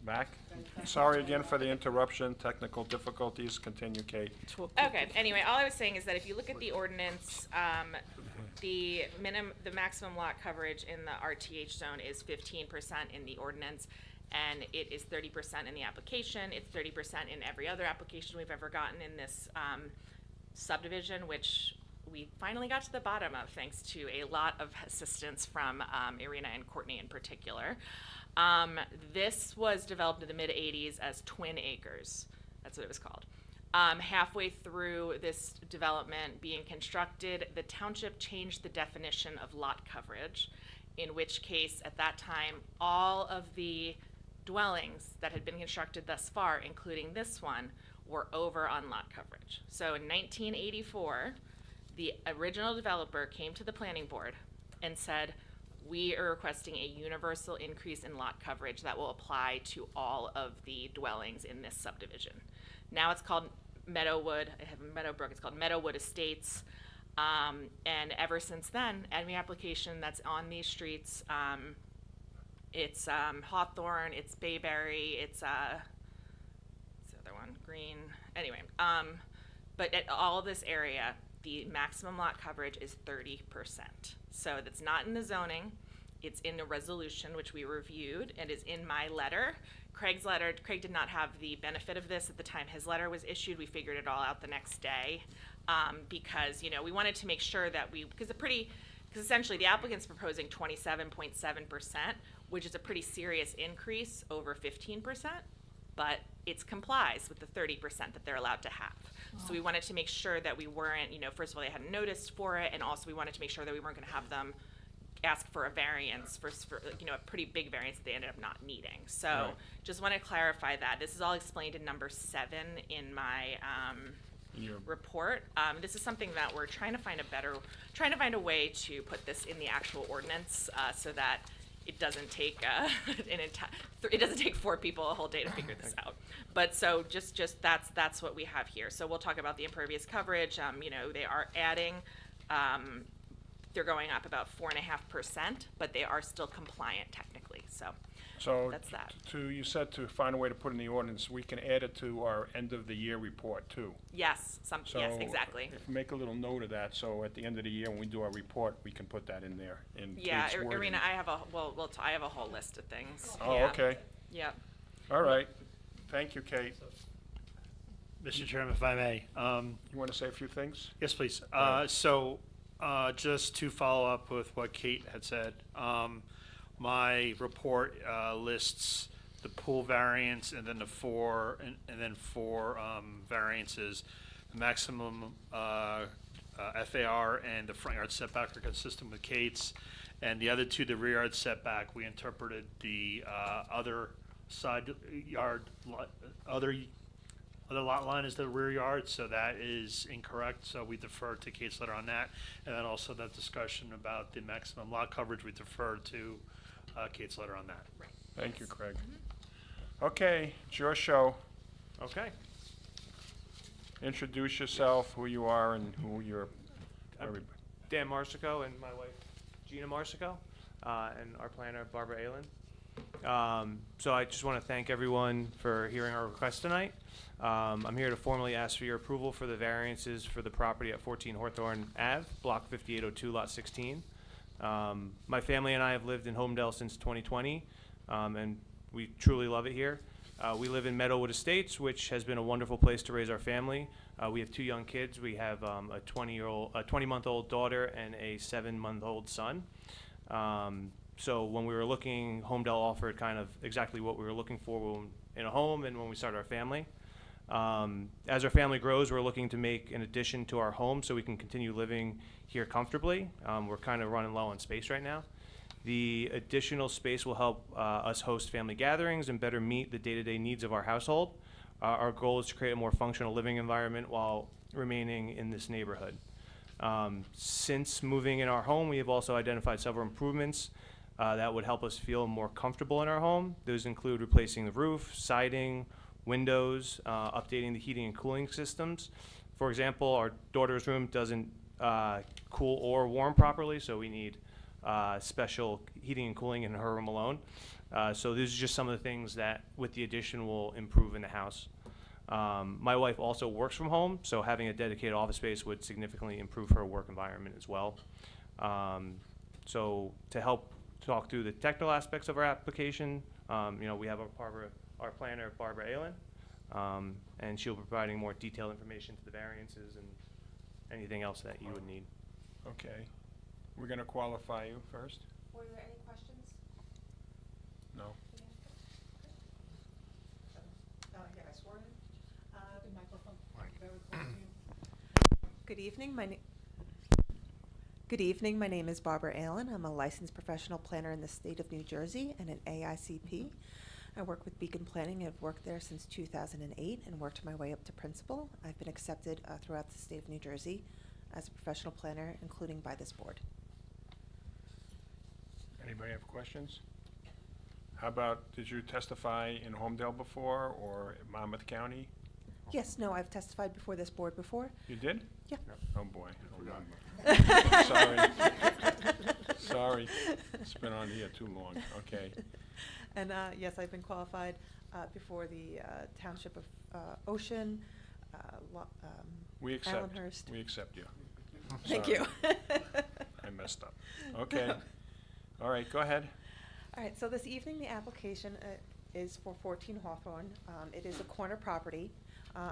Back? Sorry again for the interruption, technical difficulties. Continue, Kate. Okay, anyway, all I was saying is that if you look at the ordinance, the maximum lot coverage in the RTH zone is 15% in the ordinance, and it is 30% in the application. It's 30% in every other application we've ever gotten in this subdivision, which we finally got to the bottom of, thanks to a lot of assistance from Irina and Courtney in particular. This was developed in the mid-'80s as Twin Acres. That's what it was called. Halfway through this development being constructed, the township changed the definition of lot coverage, in which case, at that time, all of the dwellings that had been constructed thus far, including this one, were over on lot coverage. So in 1984, the original developer came to the planning board and said, we are requesting a universal increase in lot coverage that will apply to all of the dwellings in this subdivision. Now it's called Meadowwood, I have Meadowbrook, it's called Meadowwood Estates. And ever since then, any application that's on these streets, it's Hawthorn, it's Bayberry, it's the other one, Green, anyway. But at all this area, the maximum lot coverage is 30%. So that's not in the zoning, it's in the resolution, which we reviewed, and is in my letter. Craig's letter, Craig did not have the benefit of this at the time his letter was issued. We figured it all out the next day, because, you know, we wanted to make sure that because essentially the applicant's proposing 27.7%, which is a pretty serious increase over 15%, but it complies with the 30% that they're allowed to have. So we wanted to make sure that we weren't, you know, first of all, they hadn't noticed for it, and also we wanted to make sure that we weren't going to have them ask for a variance for you know, a pretty big variance that they ended up not needing. So Right. Just want to clarify that. This is all explained in number 7 in my report. This is something that we're trying to find a way to put this in the actual ordinance, so that it doesn't take it doesn't take 4 people a whole day to figure this out. But so just that's what we have here. So we'll talk about the impervious coverage. You know, they are adding, they're going up about 4.5%, but they are still compliant technically. So that's that. You said to find a way to put in the ordinance, we can add it to our end of the year report too. Yes, yes, exactly. If make a little note of that, so at the end of the year when we do our report, we can put that in there. Yeah, Kate's wording. Irina, I have a whole list of things. Oh, Yeah. okay. Yeah. All right. Thank you, Kate. Mr. Chairman, if I may. You want to say a few things? Yes, please. Right. Just to follow up with what Kate had said, my report lists the pool variance and then the four variances. The maximum FAR and the front yard setback are consistent with Kate's, and the other two, the rear yard setback, we interpreted the other lot line is the rear yard, so that is incorrect, so we defer to Kate's letter on that. And then also that discussion about the maximum lot coverage, we defer to Kate's letter on that. Right. Thank you, Craig. Okay, it's your show. Okay. Introduce yourself, who you are, and who you're. Everybody. Dan Marsico and my wife Gina Marsico, and our planner Barbara Aylen. So I just want to thank everyone for hearing our request tonight. I'm here to formally ask for your approval for the variances for the property at 14 Hawthorn Ave, Block 5802, Lot 16. My family and I have lived in Homedale since 2020, and we truly love it here. We live in Meadowwood Estates, which has been a wonderful place to raise our family. We have 2 young kids. We have a 20-month-old daughter and a 7-month-old son. So when we were looking, Homedale offered kind of exactly what we were looking for in a home and when we started our family. As our family grows, we're looking to make an addition to our home so we can continue living here comfortably. We're kind of running low on space right now. The additional space will help us host family gatherings and better meet the day-to-day needs of our household. Our goal is to create a more functional living environment while remaining in this neighborhood. Since moving in our home, we have also identified several improvements that would help us feel more comfortable in our home. Those include replacing the roof, siding, windows, updating the heating and cooling systems. For example, our daughter's room doesn't cool or warm properly, so we need special heating and cooling in her room alone. So these are just some of the things that, with the addition, will improve in the house. My wife also works from home, so having a dedicated office space would significantly improve her work environment as well. So to help talk through the technical aspects of our application, we have our planner, Barbara Aylen, and she'll be providing more detailed information to the variances and anything else that you would need. Okay. We're gonna qualify you first? Were there any questions? No? Yeah, I swore in. Very close to you. Good evening, my name is Barbara Allen. I'm a licensed professional planner in the state of New Jersey and an AICP. I work with Beacon Planning. I've worked there since 2008 and worked my way up to principal. I've been accepted throughout the state of New Jersey as a professional planner, including by this board. Anybody have questions? How about, did you testify in Homedale before or Monmouth County? Yes, no, I've testified before this board before. You did? Yeah. Oh, boy. Oh, Sorry. Sorry. It's been on here too long. Okay. And yes, I've been qualified before the Township of Ocean, We accept. Allenhurst. We accept you. Thank Sorry. you. I messed up. Okay. All right, go ahead. All right, so this evening, the application is for 14 Hawthorn. It is a corner property.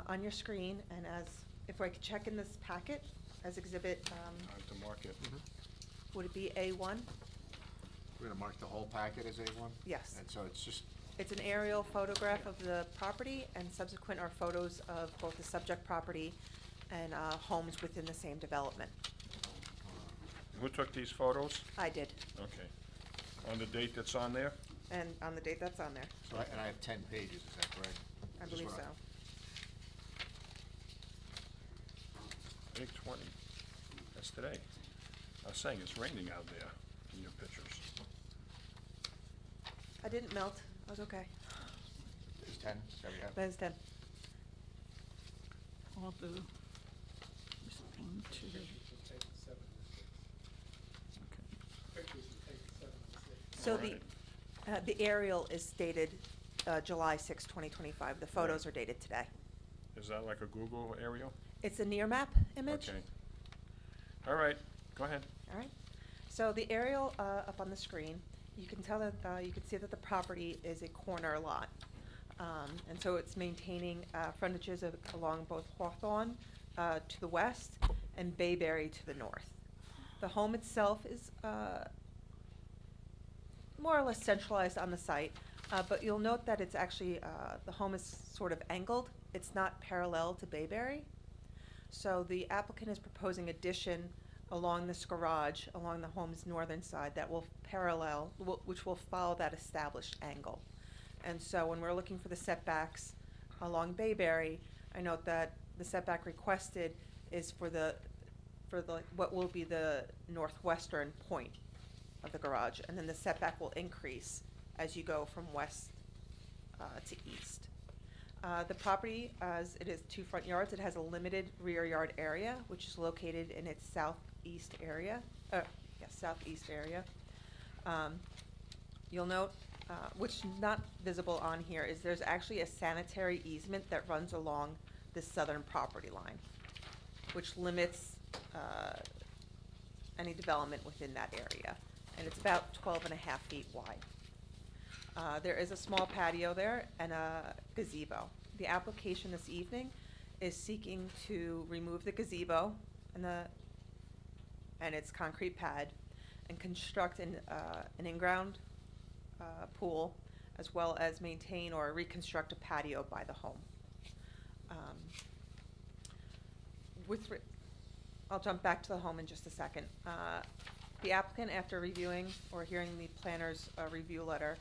On your screen, and if I could check in this packet as exhibit, To mark it. would it be A1? We're gonna mark the whole packet as A1? Yes. And so it's just, It's an aerial photograph of the property, and subsequent are photos of both the subject property and homes within the same development. Who took these photos? I did, Okay. On the date that's on there? and on the date that's on there, so and I have 10 pages, is that correct? I Just believe what so. I think 20. That's today. I was saying it's raining out there in your pictures. I didn't melt, I was okay. Is 10, is that what you have? That is 10. All the respond to the. So Alright. the aerial is dated July 6, 2025. The photos are dated today. Is that like a Google aerial? It's a near map image. Okay. All right, go ahead. All right. So the aerial up on the screen, you can tell that, you can see that the property is a corner lot. And so it's maintaining frontages along both Hawthorn to the west and Bayberry to the north. The home itself is more or less centralized on the site, but you'll note that it's actually, the home is sort of angled. It's not parallel to Bayberry. So the applicant is proposing addition along this garage, along the home's northern side, that will parallel, which will follow that established angle. And so when we're looking for the setbacks along Bayberry, I note that the setback requested is for what will be the northwestern point of the garage, and then the setback will increase as you go from west to east. The property, as it is 2 front yards, it has a limited rear yard area, which is located in its southeast area. You'll note, which is not visible on here, is there's actually a sanitary easement that runs along the southern property line, which limits any development within that area. And it's about 12.5 feet wide. There is a small patio there and a gazebo. The application this evening is seeking to remove the gazebo and its concrete pad and construct an in-ground pool, as well as maintain or reconstruct a patio by the home. I'll jump back to the home in just a second. The applicant, after reviewing or hearing the planner's review letter,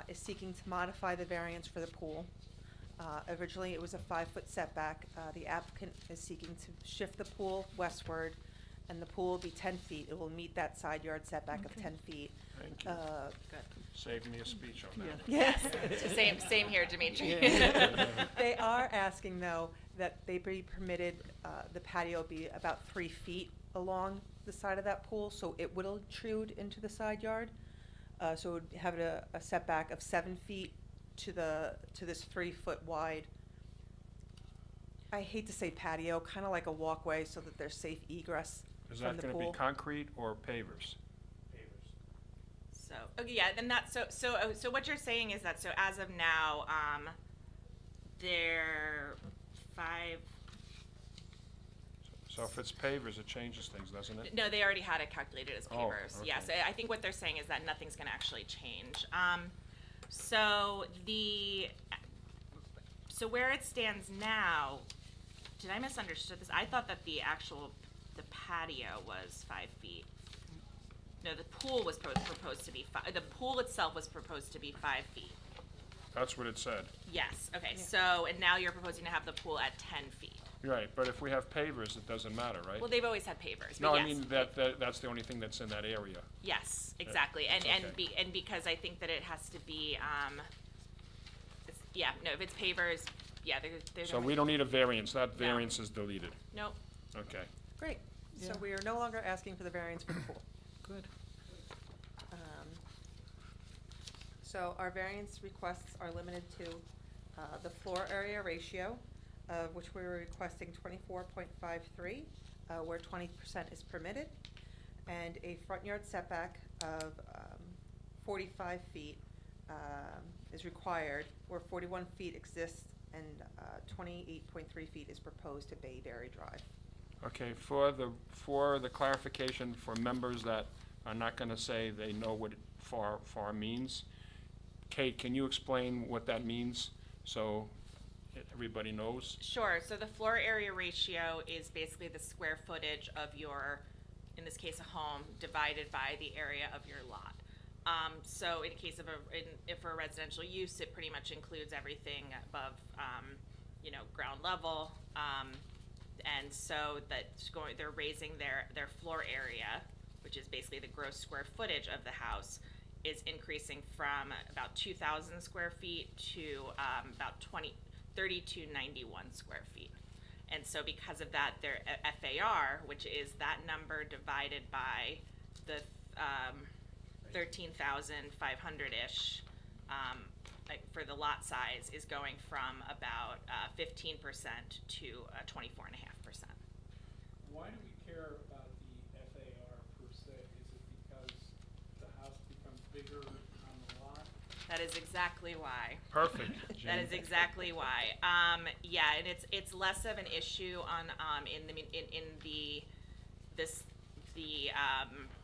is seeking to modify the variance for the pool. Originally, it was a 5-foot setback. The applicant is seeking to shift the pool westward, and the pool will be 10 feet. It will meet that side yard setback of Okay. 10 feet. Thank you. Good. Save me a speech on that. Yes. Same here, Dimitri. They are asking, though, that they be permitted, the patio be about 3 feet along the side of that pool, so it would intrude into the side yard. So it would have a setback of 7 feet to this 3-foot wide, I hate to say patio, kind of like a walkway so that there's safe egress Is from that the gonna be pool. concrete or pavers? So, okay, yeah, then so what you're saying is that, so as of now, there 5, So if it's pavers, it changes things, doesn't it? no, they already had it calculated as Oh, pavers. okay. Yes, I think what they're saying is that nothing's gonna actually change. So so where it stands now, did I misunderstood this? I thought that the patio was 5 feet. No, the pool was proposed to be the pool itself was proposed to be 5 feet. That's what it said. Yes, okay, Yeah. so, and now you're proposing to have the pool at 10 feet. Right, but if we have pavers, it doesn't matter, right? Well, they've always had pavers, No, but I yes. mean, that's the only thing that's in that area. Yes, exactly, and okay. and because I think that it has to be, yeah, no, if it's pavers, yeah, they're. So we don't need a variance, that No. variance is deleted. Nope, Okay. Great, so Yeah. we are no longer asking for the variance for the pool. Good. So our variance requests are limited to the floor area ratio, of which we were requesting 24.53, where 20% is permitted, and a front yard setback of 45 feet is required, where 41 feet exists and 28.3 feet is proposed to Bayberry Drive. Okay, for the clarification for members that are not gonna say they know what far means, Kate, can you explain what that means, so everybody knows? sure, so the floor area ratio is basically the square footage of your, in this case, a home, divided by the area of your lot. So in case of if for a residential use, it pretty much includes everything above, ground level. And so they're raising their floor area, which is basically the gross square footage of the house, is increasing from about 2,000 square feet to about 3,291 square feet. And so because of that, their FAR, which is that number divided by the 13,500-ish for the lot size, is going from about 15% to 24.5%. Why do we care about the FAR per se? Is it because the house becomes bigger on the lot? That is exactly why. Perfect, That Jean. is exactly why. Yeah, and it's less of an issue on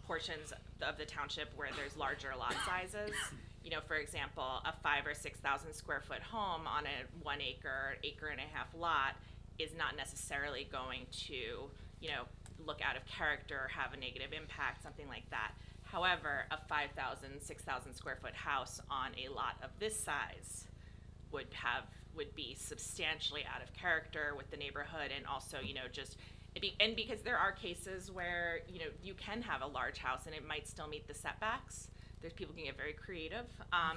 portions of the township where there's larger lot sizes. For example, a 5,000 or 6,000 square foot home on a 1 acre and a half lot is not necessarily going to, look out of character, have a negative impact, something like that. However, a 5,000, 6,000 square foot house on a lot of this size would be substantially out of character with the neighborhood, and also, and because there are cases where, you can have a large house and it might still meet the setbacks. There's people can get very creative,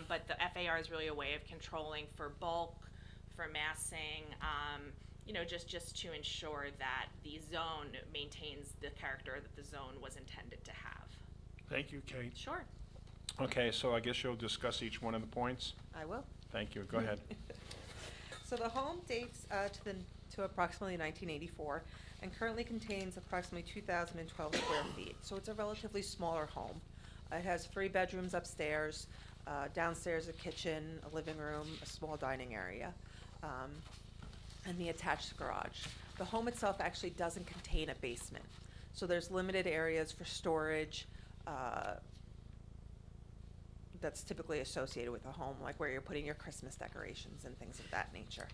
but the FAR is really a way of controlling for bulk, for massing, just to ensure that the zone maintains the character that the zone was intended to have. Thank you, Kate. Sure. Okay, so I guess you'll discuss each one of the points? I will. Thank you, go ahead. So the home dates to approximately 1984 and currently contains approximately 2,012 square feet. So it's a relatively smaller home. It has 3 bedrooms upstairs, downstairs a kitchen, a living room, a small dining area, and the attached garage. The home itself actually doesn't contain a basement. So there's limited areas for storage that's typically associated with a home, like where you're putting your Christmas decorations and things of that nature.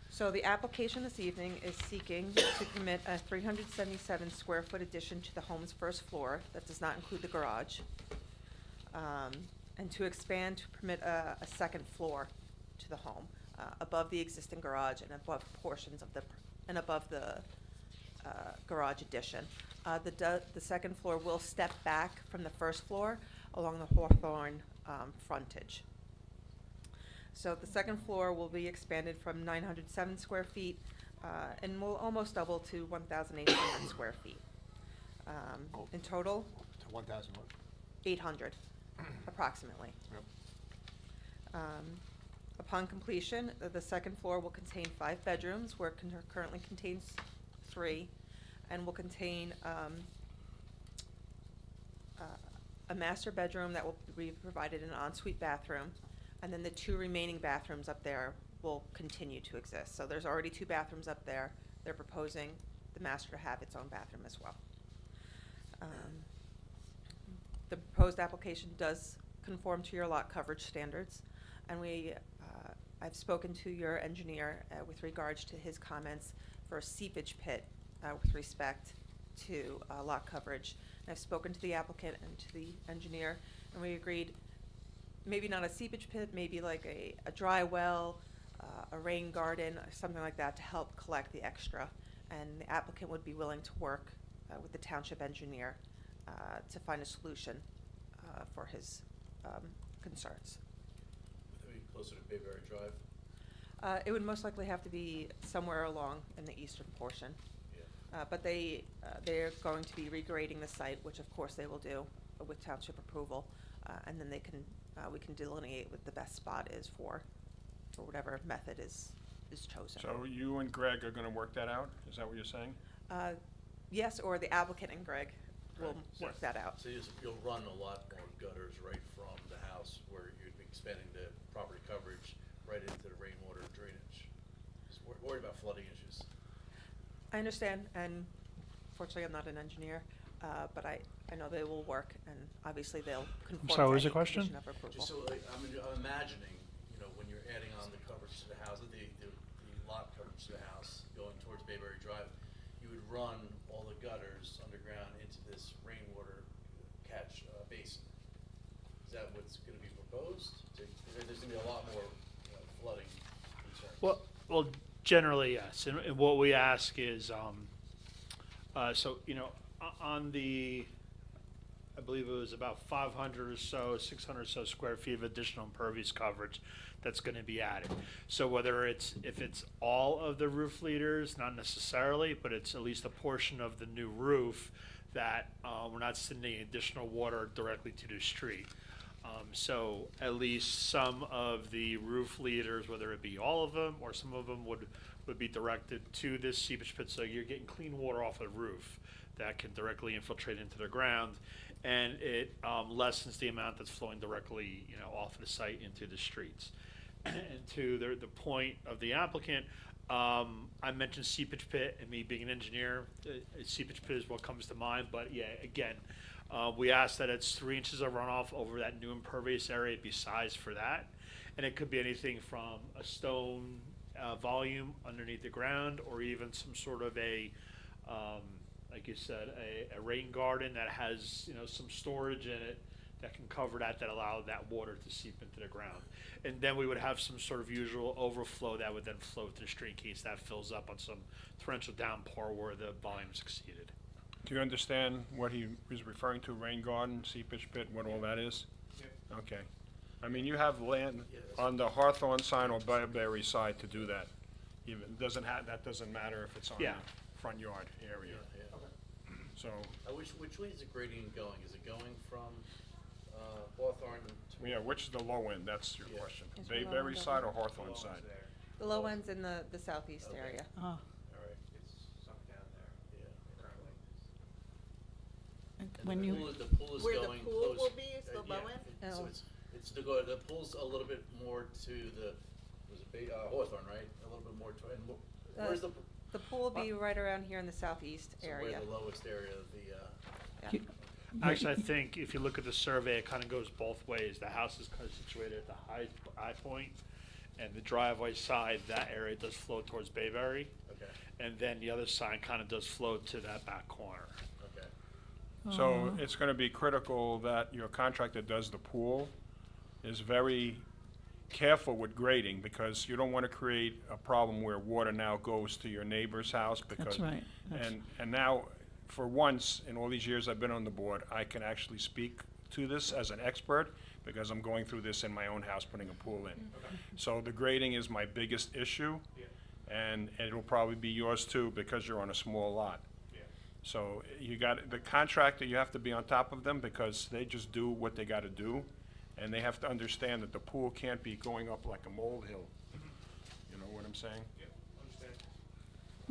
So the application this evening is seeking to permit a 377 square foot addition to the home's first floor that does not include the garage, and to expand to permit a second floor to the home, above the existing garage and above portions of above the garage addition. The second floor will step back from the first floor along the Hawthorn frontage. So the second floor will be expanded from 907 square feet and will almost double to 1,800 square feet. In total, To 1,000 what? 800 approximately. Yep. Upon completion, the second floor will contain 5 bedrooms, where it currently contains 3, and will contain a master bedroom that will be provided an ensuite bathroom, and then the 2 remaining bathrooms up there will continue to exist. So there's already 2 bathrooms up there. They're proposing the master to have its own bathroom as well. The proposed application does conform to your lot coverage standards, and I've spoken to your engineer with regards to his comments for a seepage pit with respect to lot coverage. And I've spoken to the applicant and to the engineer, and we agreed maybe not a seepage pit, maybe like a dry well, a rain garden, or something like that to help collect the extra. And the applicant would be willing to work with the township engineer to find a solution for his concerns. Would it be closer to Bayberry Drive? It would most likely have to be somewhere along in the eastern portion. Yeah. But they're going to be regrading the site, which of course they will do with township approval. And then we can delineate what the best spot is for whatever method is chosen. So you and Greg are gonna work that out? Is that what you're saying? Yes, or the applicant and Greg will work that out. So you'll run a lot more gutters right from the house where you'd be expanding the property coverage right into the rainwater drainage. Just worried about flooding issues. I understand, and fortunately I'm not an engineer, but I know they will work, and obviously they'll conform to sorry, what was any the question? condition of approval. Just so, I'm imagining, when you're adding on the coverage to the house, the lot coverage to the house, going towards Bayberry Drive, you would run all the gutters underground into this rainwater catch basin. Is that what's gonna be proposed? There's gonna be a lot more flooding concerns. Well, generally, yes. And what we ask is, on the, I believe it was about 500 or so, 600 or so square feet of additional impervious coverage that's going to be added. So whether if it's all of the roof leaders, not necessarily, but it's at least a portion of the new roof that we're not sending additional water directly to the street. So at least some of the roof leaders, whether it be all of them or some of them would be directed to this seepage pit, so you're getting clean water off the roof that can directly infiltrate into the ground, and it lessens the amount that's flowing directly, off the site into the streets. And to the point of the applicant, I mentioned seepage pit, and me being an engineer, seepage pit is what comes to mind. But yeah, again, we ask that it's 3 inches of runoff over that new impervious area, be sized for that, and it could be anything from a stone volume underneath the ground, or even some sort of like you said, a rain garden that has some storage in it that can cover that allow that water to seep into the ground. And then we would have some sort of usual overflow that would then flow to the street in case that fills up on some torrential downpour where the volume's exceeded. Do you understand what he was referring to, rain garden, seepage pit, what all that is? Yep. Okay. I mean, you have land Yeah, that's- on the Hawthorn side or Bayberry side to do that. Even, that doesn't matter if it's on the Yeah. front yard area. Yeah. So, Which way is the gradient going? Is it going from Hawthorn to? yeah, which is the low end, that's your Yeah. question. Is there low Bayberry end side or over? Hawthorn side? There. The low end's in the southeast Okay. area. Oh, All right, It's sunk down there yeah. currently. and And when the you, pool is Where the going pool close. will be is the yeah, low end? So Oh. it's the pool's a little bit more to the, Hawthorn, right? A little bit more to, and where's the, The pool will be right around here in the southeast so area. where's the lowest area of the, Yeah. you- Actually, I think if you look at the survey, it kind of goes both ways. The house is kind of situated at the high point, and the driveway side, that area does flow towards Bayberry, okay, and then the other side kind of does flow to that back corner. okay. So it's gonna be critical that your contractor does the pool is very careful with grading, because you don't wanna create a problem where water now goes to your neighbor's house, because. that's right. That's- And now, for once, in all these years I've been on the board, I can actually speak to this as an expert, because I'm going through this in my own house, putting a pool in. So the grading is my biggest issue. and it'll probably be yours too because you're on a small lot. So you got, the contractor, you have to be on top of them because they just do what they gotta do. And they have to understand that the pool can't be going up like a molehill. You know what I'm saying?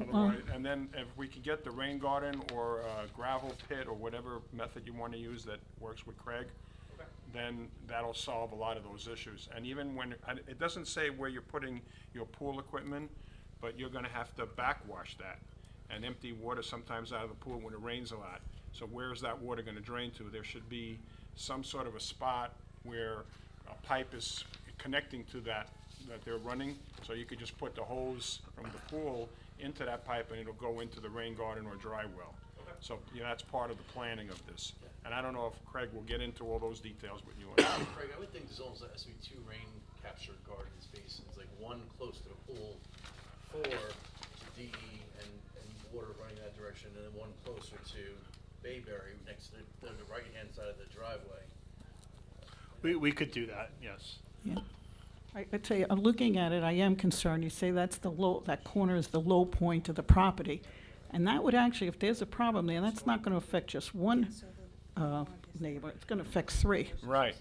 Otherwise, and then if we could get the rain garden or a gravel pit or whatever method you wanna use that works with Craig, then that'll solve a lot of those issues. And even when, and it doesn't say where you're putting your pool equipment, but you're gonna have to backwash that and empty water sometimes out of the pool when it rains a lot. So where's that water gonna drain to? There should be some sort of a spot where a pipe is connecting to that they're running. So you could just put the hose from the pool into that pipe and it'll go into the rain garden or dry well. So, that's part of the planning of this. And I don't know if Craig will get into all those details with you. Craig, I would think there's almost has to be 2 rain capture garden basins, like one close to the pool for DE and water running that direction, and then one closer to Bayberry next to the right-hand side of the driveway. We could do that, yes. Yeah. I tell you, looking at it, I am concerned. You say that's the low, that corner is the low point of the property. And that would actually, if there's a problem there, that's not gonna affect just one, neighbor, it's gonna affect 3. Right.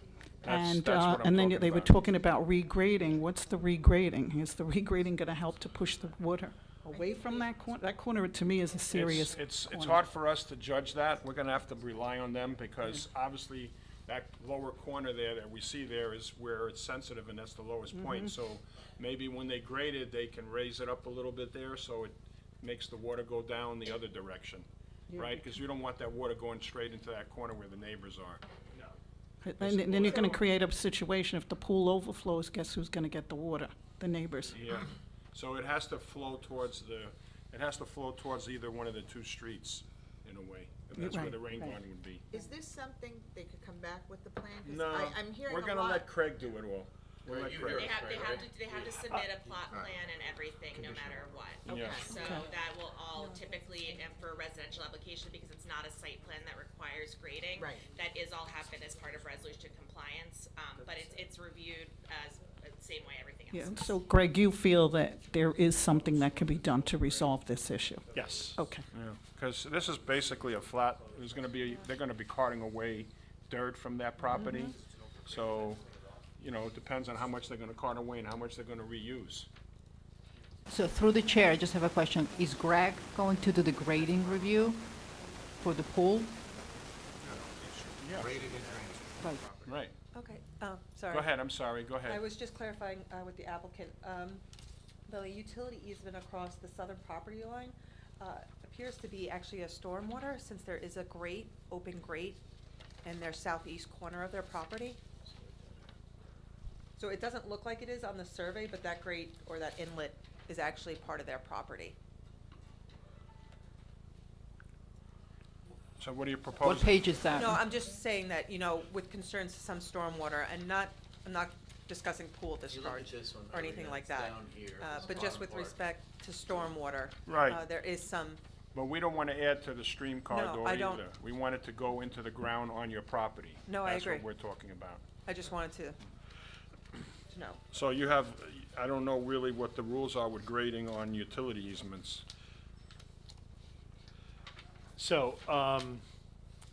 And, That's what I'm and then talking they were about. talking about regrading. What's the regrading? Is the regrading gonna help to push the water away from that corner? That corner to me is a serious It's corner. hard for us to judge that. We're gonna have to rely on them because obviously that lower corner there that we see there is where it's sensitive and that's the lowest point. So maybe when they grade it, they can raise it up a little bit there so it makes the water go down the other direction, right? Because you don't want that water going straight into that corner where the neighbors are. And then you're gonna create a situation, if the pool overflows, guess who's gonna get the water? The neighbors. Yeah. So it has to flow towards either one of the 2 streets in a way. And that's where Right, the rain right. garden would be. Is this something they could come back with the plan? 'Cause No, I'm hearing a we're lot. gonna let Craig do it all. We'll Right, let you Craig. hear They it. have, they Right, have right. to, they have to submit a plot plan and everything, no matter what. Yeah. So Okay. that will all typically, and for a residential application, because it's not a site plan that requires grading. Right. That is all happen as part of resolution compliance, but it's reviewed as, same way everything else. Yeah, so Greg, you feel that there is something that can be done to resolve this issue? Yes. Okay. Yeah, because this is basically a flat, they're gonna be carting away dirt from that property. So, it depends on how much they're gonna cart away and how much they're gonna reuse. So through the chair, I just have a question. Is Greg going to do the grading review for the pool? Yeah, Right. right. Okay, sorry. Go ahead, I'm sorry, go I ahead. was just clarifying with the applicant. The utility easement across the southern property line appears to be actually a stormwater, since there is a grate, open grate, in their southeast corner of their property. So it doesn't look like it is on the survey, but that grate or that inlet is actually part of their property. So what do you What propose? page is that? No, I'm just saying that, with concerns to some stormwater, and I'm not discussing pool If you look at discharge this one, or anything Irene, like it's that. down here, this But just bottom with part. respect to stormwater. Right. There is some, But we don't wanna add to the stream corridor I don't. either. We want it to go into the ground on your property. No, I agree. That's what we're talking about. I just wanted to know. So you have, I don't know really what the rules are with grading on utility easements. So,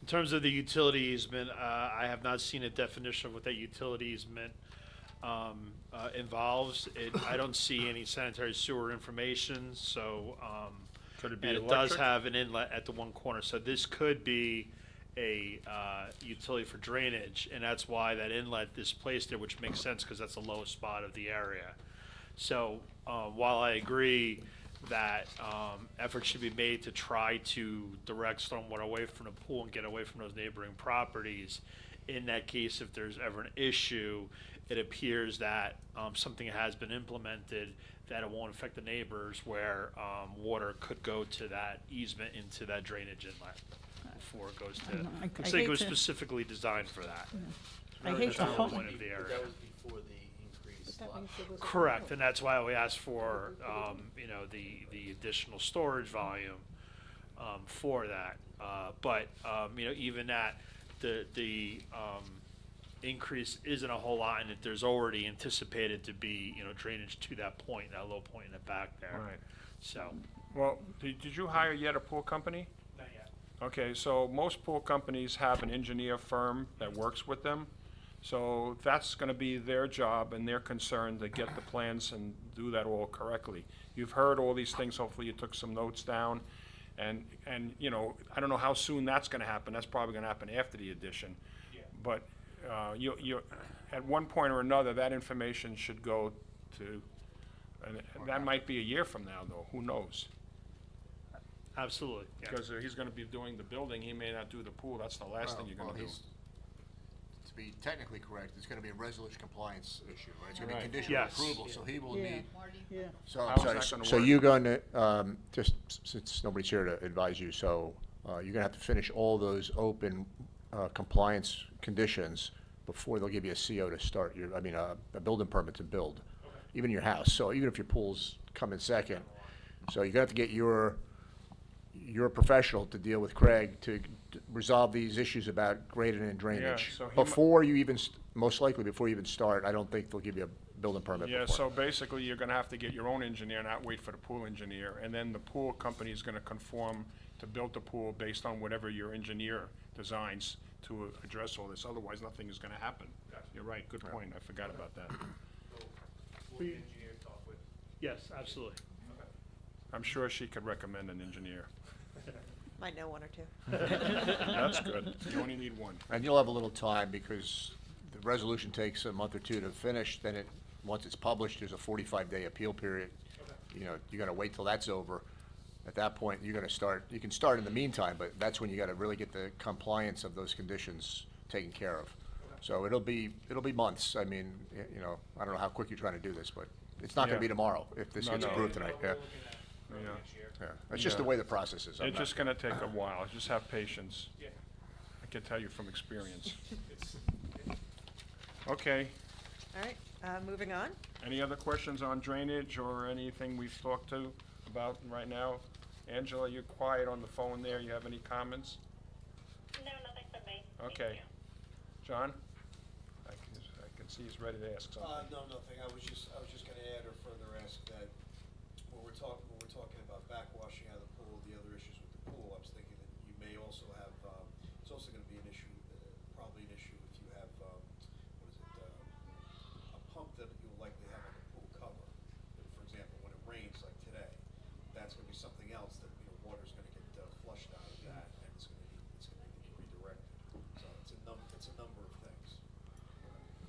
in terms of the utility easement, I have not seen a definition of what that utility easement involves. I don't see any sanitary sewer information, so, Could it be and it does electric? have an inlet at the one corner, so this could be a utility for drainage, and that's why that inlet is placed there, which makes sense, because that's the lowest spot of the area. So, while I agree that efforts should be made to try to direct stormwater away from the pool and get away from those neighboring properties, in that case, if there's ever an issue, it appears that something has been implemented that it won't affect the neighbors, where water could go to that easement into that drainage inlet before it goes to, I looks like hate it was to- specifically designed for that. I That's hate to the hold. point of the But area. that was before the increased lot. Correct, and that's why we asked for, the additional storage volume, for that. But, even that, the increase isn't a whole lot, and that there's already anticipated to be, drainage to that point, that low point in the back there. Right. So, Well, did you hire yet a pool company? not yet. Okay, so most pool companies have an engineer firm that works with them. So that's gonna be their job and their concern to get the plans and do that all correctly. You've heard all these things, hopefully you took some notes down. And, I don't know how soon that's gonna happen. That's probably gonna happen after the addition. Yeah. But, you, at one point or another, that information should go to, and that might be a year from now, though, who knows? Absolutely, yeah. Because he's gonna be doing the building, he may not do the pool, that's the last thing you're gonna do. To be technically correct, it's gonna be a resolution compliance issue, right? It's gonna be Right. conditional Yes. approval, so he will Yeah. need, Yeah. so, How I'm is sorry, that so gonna so work? you're gonna, just since nobody's here to advise you, so, you're gonna have to finish all those open, compliance conditions before they'll give you a CO to start a building permit to build, even your house. So even if your pools come in second, so you're gonna have to get your professional to deal with Craig to resolve these issues about grading and drainage. so he Before you even, most likely before you even start, I don't think they'll give you a building permit Yeah, before. so basically, you're gonna have to get your own engineer, not wait for the pool engineer, and then the pool company is gonna conform to build the pool based on whatever your engineer designs to address all this, otherwise nothing is gonna happen. You're right, good point, I forgot about that. Will the engineer talk with? Yes, absolutely. I'm sure she could recommend an engineer. Might know one or two. That's good, you only need one. And you'll have a little time because the resolution takes a month or two to finish, then once it's published, there's a 45-day appeal period. You gotta wait till that's over. At that point, you can start in the meantime, but that's when you gotta really get the compliance of those conditions taken care of. So it'll be months. I mean, I don't know how quick you're trying to do this, but it's not gonna Yeah. be tomorrow if this No, gets no. approved tonight, yeah. We're looking at early Yeah. next year. Yeah, it's just the Yeah. way the process is. I'm It's not- just gonna take a while, just have patience, Yeah. I can tell you from experience. Okay, All right, moving on. any other questions on drainage or anything we've talked to about right now? Angela, you're quiet on the phone there, you have any comments? No, nothing from me. Thank Okay. you. John? I can see he's ready to ask something. No, nothing. I was just gonna add or further ask that when we're talking about backwashing out of the pool, the other issues with the pool, I was thinking that you may also have, it's also gonna be an issue, probably an issue if you have, a pump that you'll likely have on the pool cover. For example, when it rains like today, that's gonna be something else that, water's gonna get flushed out of that, and it's gonna need to be redirected. So it's a number of things.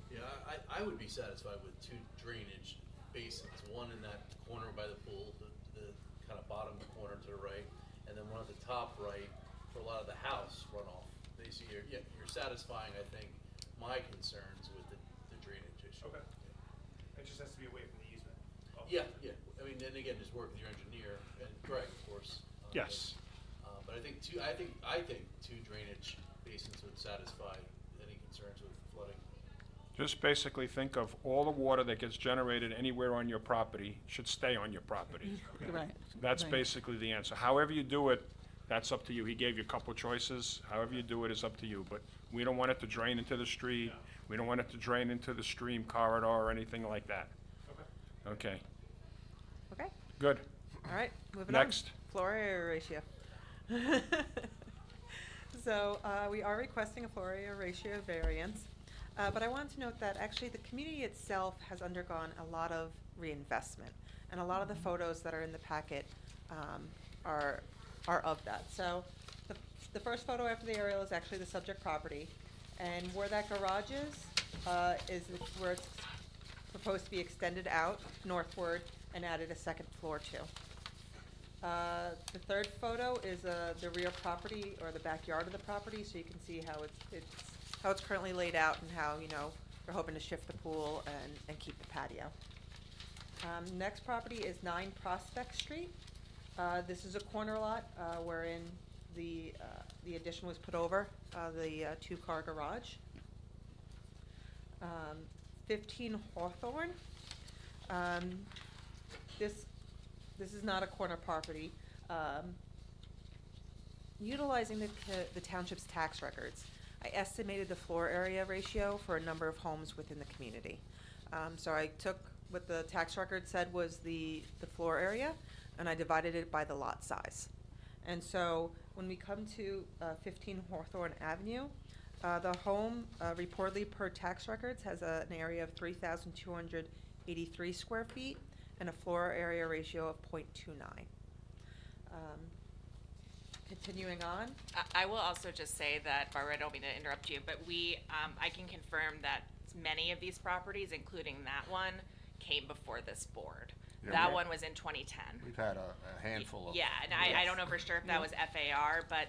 Yeah, I would be satisfied with two drainage basins, one in that corner by the pool, the kind of bottom corner to the right, and then one at the top right for a lot of the house runoff. Basically, you're satisfying, I think, my concerns with the drainage issue. Okay. It just has to be away from the easement. Oh. Yeah, I mean, then again, just work with your engineer and Greg, of course. Yes. But I think two drainage basins would satisfy any concerns with flooding. Just basically think of all the water that gets generated anywhere on your property should stay on your property. Right. That's Right. basically the answer. However you do it, that's up to you. He gave you a couple choices. However you do it is up to you. But we don't want it to drain into the street. We don't want it to drain into the stream corridor or anything like that. Okay, Okay, good. all right, moving on. Next. Floor area ratio. So, we are requesting a floor area ratio variance, but I wanted to note that actually the community itself has undergone a lot of reinvestment. And a lot of the photos that are in the packet, are of that. So, the first photo after the aerial is actually the subject property. And where that garage is where it's proposed to be extended out northward and added a second floor to. The third photo is the rear property or the backyard of the property, so you can see how it's currently laid out and how, we're hoping to shift the pool and keep the patio. Next property is 9 Prospect Street. This is a corner lot wherein the addition was put over, the 2-car garage. 15 Hawthorn. This is not a corner property. Utilizing the township's tax records, I estimated the floor area ratio for a number of homes within the community. So I took what the tax record said was the floor area, and I divided it by the lot size. And so when we come to 15 Hawthorn Avenue, the home reportedly per tax records has an area of 3,283 square feet and a floor area ratio of 0.29. Continuing on, I will also just say that, Barbara, I don't mean to interrupt you, but I can confirm that many of these properties, including that one, came before this board. Yeah, That we- one was in 2010. We've had a handful of. Yeah, and I don't know for sure if that Yeah. was FAR, but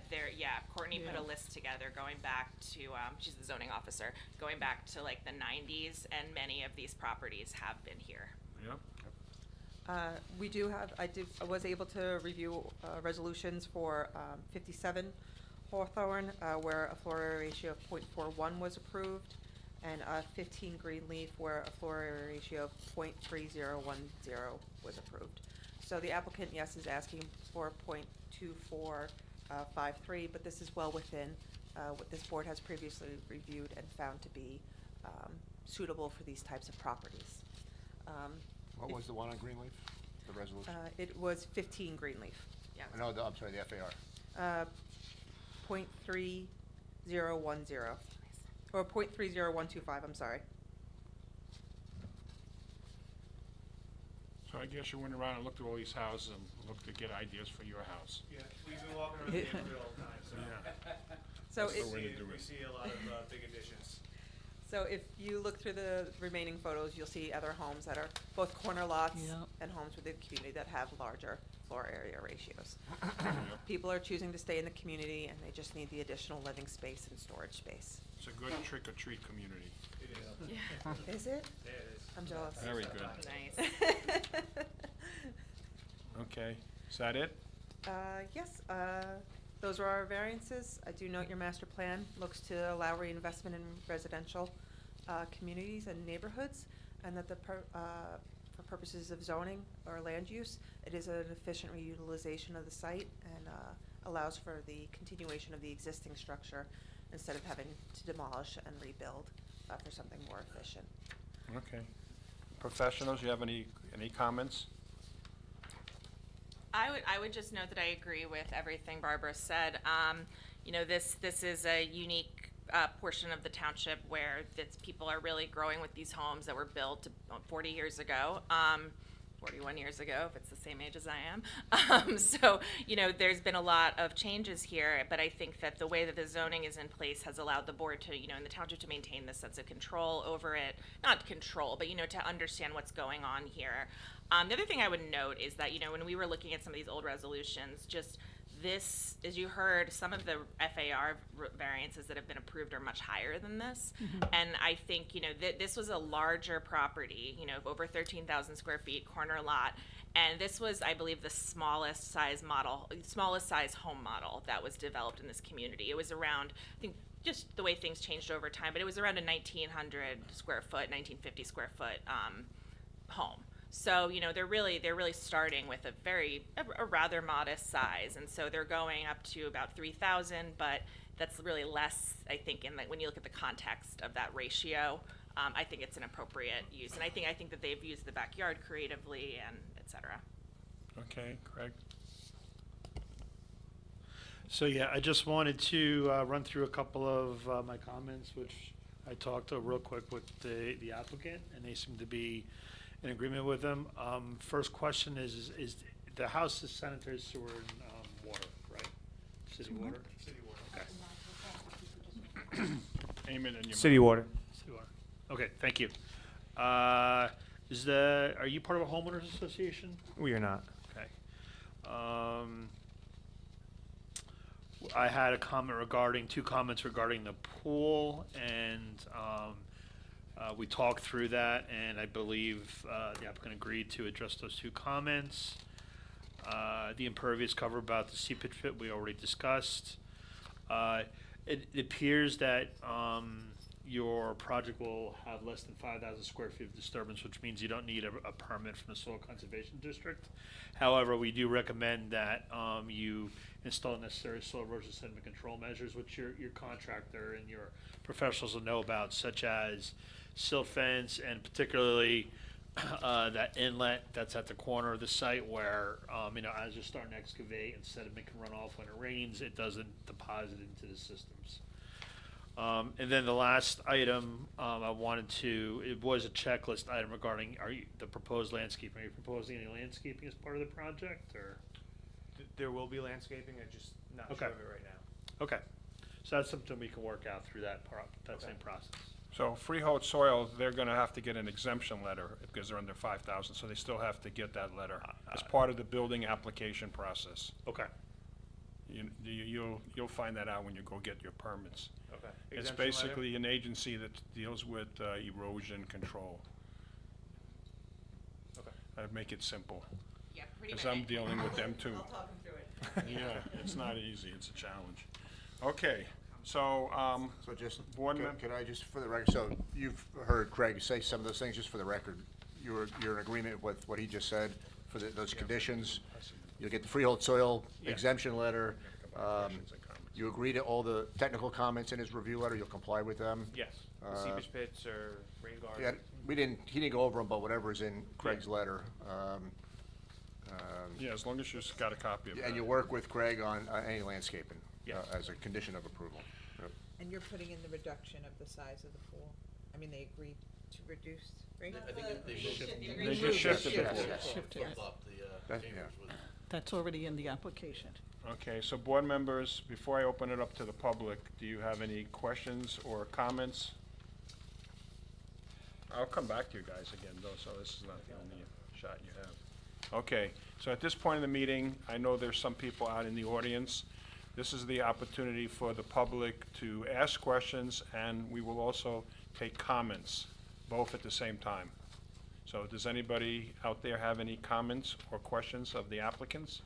Courtney put Yeah. a list together going back to, she's the zoning officer, going back to like the 90s, and many of these properties have been here. Yep. we do have, I was able to review resolutions for 57 Hawthorn, where a floor area ratio of 0.41 was approved, and 15 Greenleaf, where a floor area ratio of 0.3010 was approved. So the applicant, yes, is asking for 0.2453, but this is well within what this board has previously reviewed and found to be suitable for these types of properties. What was the one on Greenleaf, the resolution? It was 15 Greenleaf. Yeah. No, I'm sorry, the FAR. 0.3010, or 0.30125, I'm sorry. So I guess you went around and looked at all these houses and looked to get ideas for your house. Yeah, we've been walking around the neighborhood all the time, so. So That's it, the way to do We it. see a lot of big additions. so if you look through the remaining photos, you'll see other homes that are both corner lots Yep. and homes within the community that have larger floor area ratios. People are choosing to stay in the community, and they just need the additional living space and storage space. It's a good trick or treat community. It is. Yeah. Is it? Yeah, it is. I'm jealous. Very good. Nice. Okay, is that it? Yes, those are our variances. I do note your master plan looks to allow reinvestment in residential communities and neighborhoods, and that for purposes of zoning or land use, it is an efficient reutilization of the site and allows for the continuation of the existing structure instead of having to demolish and rebuild for something more efficient. Okay. Professionals, you have any comments? I would just note that I agree with everything Barbara said. You know, this is a unique portion of the township where people are really growing with these homes that were built 40 years ago. 41 years ago, if it's the same age as I am. So, you know, there's been a lot of changes here, but I think that the way that the zoning is in place has allowed the board to, you know, in the township to maintain this sense of control over it. Not control, but, you know, to understand what's going on here. The other thing I would note is that, you know, when we were looking at some of these old resolutions, just this, as you heard, some of the FAR variances that have been approved are much higher than this. And I think, you know, this was a larger property, you know, of over 13,000 square feet, corner lot. And this was, I believe, the smallest size home model that was developed in this community. It was around, I think, just the way things changed over time, but it was around a 1,900 square foot, 1,950 square foot home. So, you know, they're really starting with a rather modest size, and so they're going up to about 3,000, but that's really less, I think, when you look at the context of that ratio. I think it's an appropriate use, and I think that they've used the backyard creatively and et cetera. Okay, Craig? So, yeah, I just wanted to run through a couple of my comments, which I talked real quick with the applicant, and they seem to be in agreement with them. First question is the house is sanitary sewer and water, right? City water? City water. Okay. Aim it in your City water. City water. Okay, thank you. Are you part of a homeowners association? We are not. Okay. I had two comments regarding the pool, and we talked through that, and I believe the applicant agreed to address those two comments. The impervious cover about the seepage pit we already discussed. It appears that your project will have less than 5,000 square feet of disturbance, which means you don't need a permit from the Soil Conservation District. However, we do recommend that you install necessary soil erosion sediment control measures, which your contractor and your professionals will know about, such as silt fence and particularly that inlet that's at the corner of the site where, as you're starting to excavate, instead of making runoff when it rains, it doesn't deposit into the systems. And then the last item it was a checklist item regarding the proposed landscaping. Are you proposing any landscaping as part of the project, or? There will be landscaping, I'm just not sure Okay. of it right now. Okay, so that's something we can work out through that same process. So freehold soil, they're gonna have to get an exemption letter because they're under 5,000, so they still have to get that letter as part of the building application process. Okay, You'll find that out when you go get your permits. Okay. It's Exemption letter? basically an agency that deals with erosion control. Okay. I'd make it simple, Yeah, pretty much. because I'm dealing with them too. I'll talk him through it. Yeah, it's not easy, it's a challenge. Okay, so, So just, Board could mem- could I just, for the record, so you've heard Craig say some of those things, just for the record, you're in agreement with what he just said for those conditions? You'll get the freehold soil Yeah. exemption letter. questions and comments. You agree to all the technical comments in his review letter, you'll comply with them? yes. The seepage pits or rain guard? Yeah, he didn't go over them, but whatever is in Craig's letter. Yeah, as long as you've got a copy of that. And you work with Craig on any landscaping Yes. as a condition of approval. Yep. And you're putting in the reduction of the size of the pool? I mean, they agreed to reduce, right? I think they shifted. They just shifted Yes, before. yes. Shifted. Flip up the That- chambers yeah. with. That's already in the application. Okay, so board members, before I open it up to the public, do you have any questions or comments? I'll come back to you guys again, though, so this is not the only shot you have. Okay, so at this point in the meeting, I know there's some people out in the audience. This is the opportunity for the public to ask questions, and we will also take comments, both at the same time. So does anybody out there have any comments or questions of the applicants?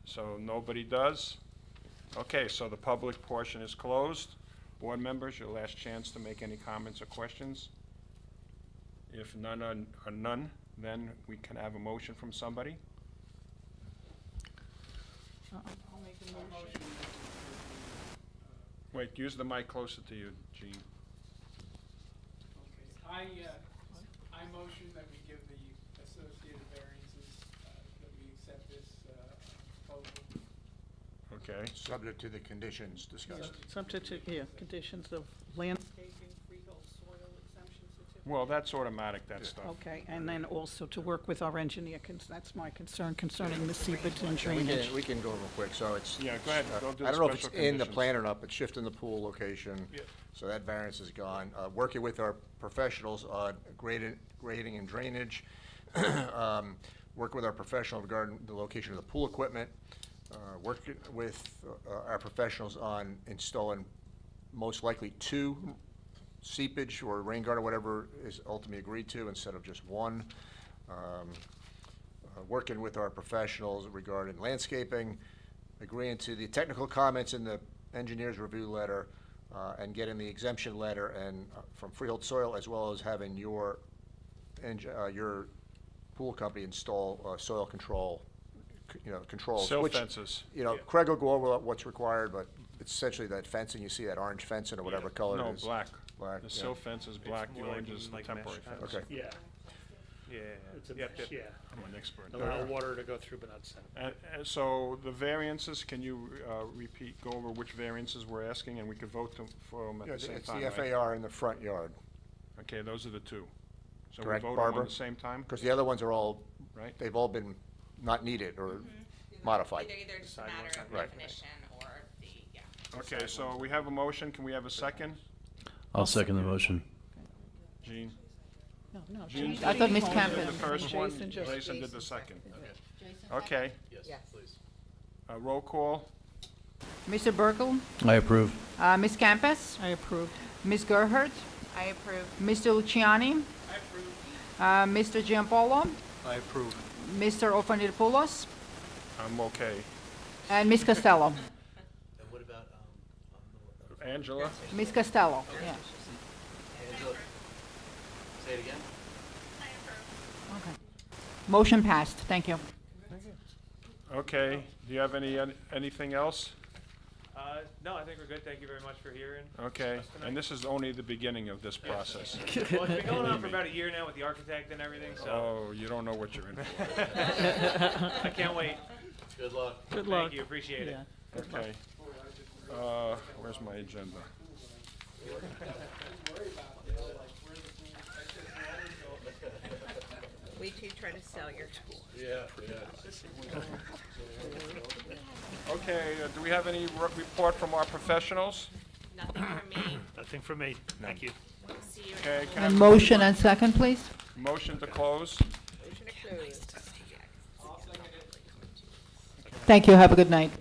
So nobody does? Okay, so the public portion is closed. Board members, your last chance to make any comments or questions. If none are none, then we can have a motion from somebody. I'll make a motion. Wait, use the mic closer to you, Gene. Okay, I motion that we give the associated variances, that we accept this, proposal. Okay, Subject to the conditions discussed. Subject to, conditions of landscaping, freehold soil exemption certificate. well, that's automatic, that stuff. Okay, and then also to work with our engineer, that's my concern concerning the seepage and drainage. We can go real quick, so it's. Yeah, go ahead, go do I the don't know if it's special in the conditions. plan or not, but shifting the pool location. Yeah. So that variance is gone. Working with our professionals on grading and drainage. Working with our professional regarding the location of the pool equipment. Working with our professionals on installing most likely 2 seepage or rain guard or whatever is ultimately agreed to instead of just 1. Working with our professionals regarding landscaping, agreeing to the technical comments in the engineer's review letter, and getting the exemption letter and from Freehold Soil, as well as having your pool company install soil control, controls. Silt which, fences. Craig will go over what's required, but it's essentially that fencing, you see that orange fencing or whatever color it No, is. black. Black, The yeah. silt fence is black, the more like orange is the like temporary mesh fence. Okay. Yeah, Yeah, it's a Yep, mesh, yep. yeah. I'm an expert. Allow water to go through but not sand. So the variances, can you go over which variances we're asking, and we could vote for them at Yeah, the same it's time, the right? FAR in the front yard, Okay, those are the 2. So we Correct, vote on them Barbara? at the same time, because the other ones are all, right? they've all been not needed or modified. Either just a Decide matter what's of on Right. definition or the, yeah. Okay, so we have a motion, can we have a second? I'll second the motion. Gene? No, Gene- Gene- I thought Ms. Gene Camp Did did. the first one, Jason just- Jason did the second. Okay, Okay, yes, Yes. please. roll call, Mr. Burkle, I approve. Ms. Campus, I approve. Ms. Gerhart, I approve. Mr. Luciani, I approve. Mr. Giampolo, I approve. Mr. Ofanidopoulos, I'm okay. and Ms. Costello. And what about, on Angela? Ms. Costello, yeah. Angela, say it again? Okay. Motion passed, thank you. Okay, do you have anything else? No, I think we're good. Thank you very much for hearing. Okay, us tonight. and this is only the beginning of this process. Well, it's been going on for about a year now with the architect and everything, so Oh, you don't know what you're in for. I can't wait. Good luck. Good luck. Thank you, appreciate it. Yeah. Okay. Where's my agenda? Wait till you try to sell your tool. Yeah. Okay, do we have any report from our professionals? Nothing from me. Nothing from me. Thank you. We'll see you. Okay, can I And have motion and second, please? motion to close? Motion to close. Thank you, have a good night.